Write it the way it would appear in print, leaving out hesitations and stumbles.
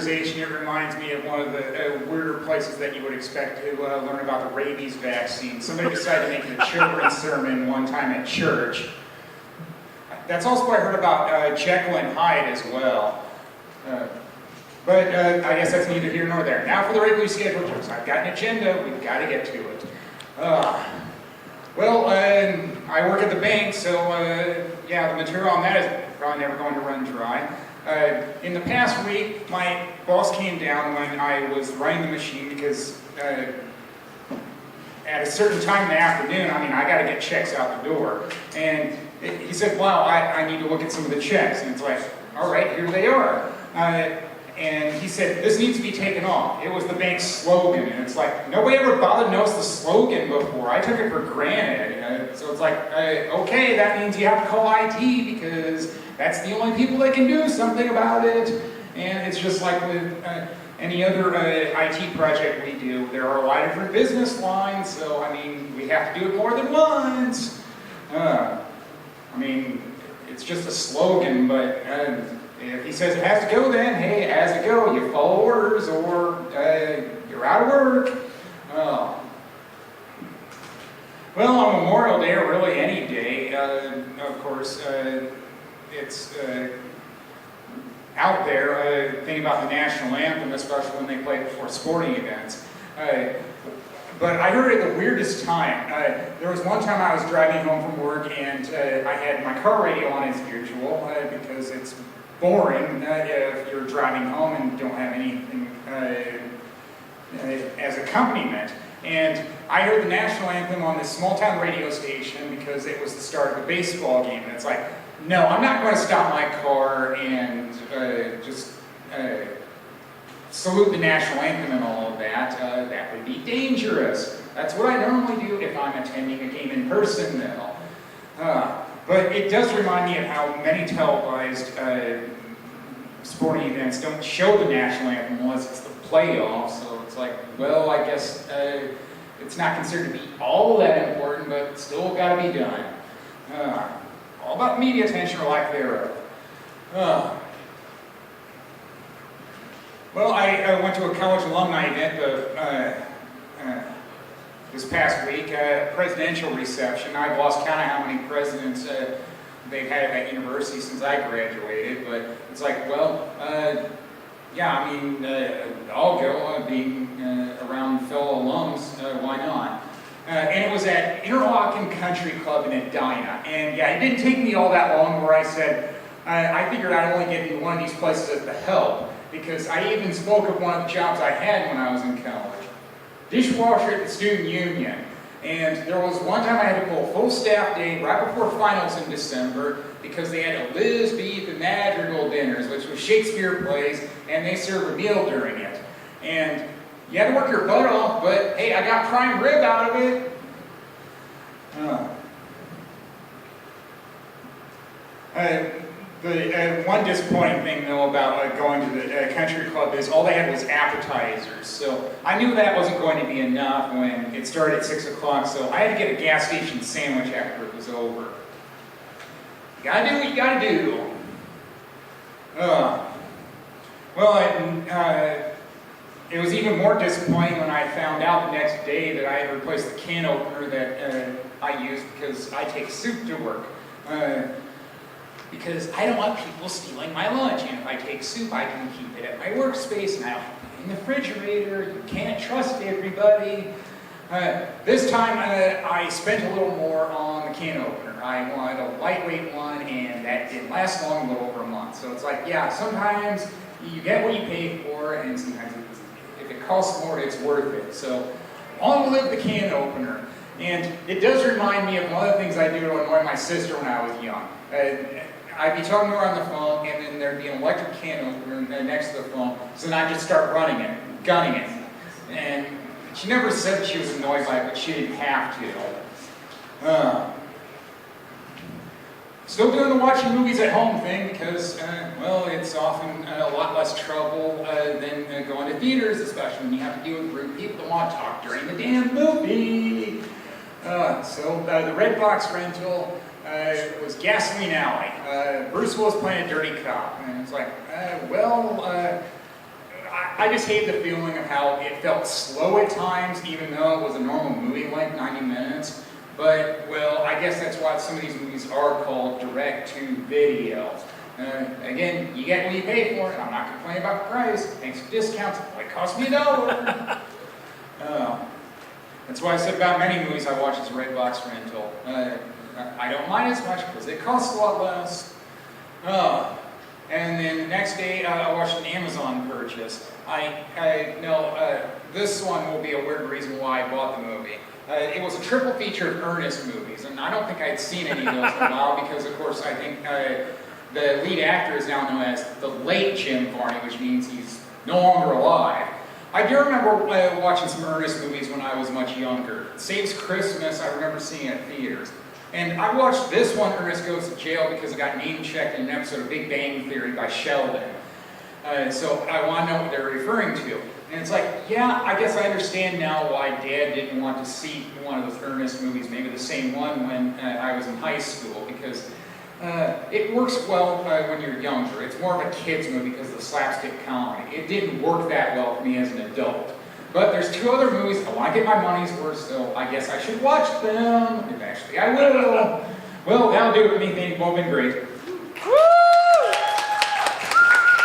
It reminds me of one of the weirder places that you would expect to learn about the rabies vaccine. Somebody decided to make it a children's sermon one time at church. That's also what I heard about Jekyll and Hyde as well. But I guess that's neither here nor there. Now for the regularly scheduled jokes. I've got an agenda. We've got to get to it. I work at the bank, so yeah, the material on that is probably never going to run dry. In the past week, my boss came down when I was running the machine because at a certain time in the afternoon, I got to get checks out the door. And he said, wow, I need to look at some of the checks. And it's like, all right, here they are. And he said, this needs to be taken off. It was the bank's slogan. And it's like, nobody ever bothered to notice the slogan before. I took it for granted. So it's like, okay, that means you have to call IT because that's the only people that can do something about it. And it's just like with any other IT project we do. There are a lot of different business lines, so we have to do it more than once. It's just a slogan, but if he says it has to go, then hey, it has to go. You follow orders, or you're out of work. Well, on Memorial Day, or really any day, of course, it's out there thinking about the national anthem, especially when they play it before sporting events. But I heard it at the weirdest time. There was one time I was driving home from work and I had my car radio on as usual because it's boring if you're driving home and don't have anything as accompaniment. And I heard the national anthem on this small town radio station because it was the start of a baseball game. And it's like, no, I'm not going to stop my car and just salute the national anthem and all of that. That would be dangerous. That's what I normally do if I'm attending a game in person, though. But it does remind me of how many televised sporting events don't show the national anthem unless it's the playoffs. So it's like, well, I guess it's not considered to be all that important, but still got to be done. All about media attention or lack thereof. Well, I went to a college alumni event this past week, presidential reception. I've lost count of how many presidents they've had at that university since I graduated, but it's like, well, yeah, I'll go, being around fellow alums, why not? And it was at Interlochen Country Club in Edina, and yeah, it didn't take me all that long where I said, I figured I'd only get into one of these places as the help, because I even spoke of one of the jobs I had when I was in college. Dishwasher at the student union. And there was one time I had to pull a full staff day right before finals in December because they had a Liz, Beef, and Madrigal dinners, which was Shakespeare plays, and they served a meal during it. And you had to work your butt off, but hey, I got prime rib out of it. The one disappointing thing, though, about going to the country club is all they had was appetizers. So I knew that wasn't going to be enough when it started at 6 o'clock, so I had to get a gas station sandwich after it was over. You gotta do what you gotta do. It was even more disappointing when I found out the next day that I had replaced the can opener that I used because I take soup to work. Because I don't want people stealing my lunch, and if I take soup, I can keep it at my workspace, and I don't put it in the refrigerator. You can't trust everybody. This time, I spent a little more on the can opener. I wanted a lightweight one, and that didn't last long, a little over a month. So it's like, yeah, sometimes you get what you pay for, and sometimes if it costs more, it's worth it. So long live the can opener. And it does remind me of one of the things I do to annoy my sister when I was young. I'd be talking to her on the phone, and then there'd be an electric can opener next to the phone, so then I'd just start running it, gunning it. And she never said she was annoyed by it, but she didn't have to. Still doing the watching movies at home thing because, well, it's often a lot less trouble than going to theaters, especially when you have to deal with rude people that want to talk during the damn movie. So the Red Box rental was Gasoline Alley. Bruce Willis playing a dirty cop, and it's like, I just hate the feeling of how it felt slow at times, even though it was a normal movie length, 90 minutes. But, well, I guess that's why some of these movies are called direct-to-video. Again, you get what you pay for it. I'm not complaining about the price. Thanks for discounts. It cost me $1. That's why I said about many movies I watch as a red box rental. I don't mind as much because it costs a lot less. And then the next day I watched an Amazon purchase. I know this one will be a weird reason why I bought the movie. It was a triple feature of Ernest movies, and I don't think I'd seen any of those in a while because, of course, I think the lead actor is now known as the late Jim Varney, which means he's no longer alive. I do remember watching some Ernest movies when I was much younger. Saves Christmas, I remember seeing at theaters. And I watched this one, Ernest Goes to Jail, because it got name-checked in an episode of Big Bang Theory by Sheldon. So I want to know what they're referring to. And it's like, yeah, I guess I understand now why Dad didn't want to see one of those Ernest movies, maybe the same one when I was in high school, because it works well when you're younger. It's more of a kid's movie because of the slapstick comedy. It didn't work that well for me as an adult. But there's two other movies I want to get my money's worth, so I guess I should watch them. Eventually I will. Well, that'll do it for me. They've both been great.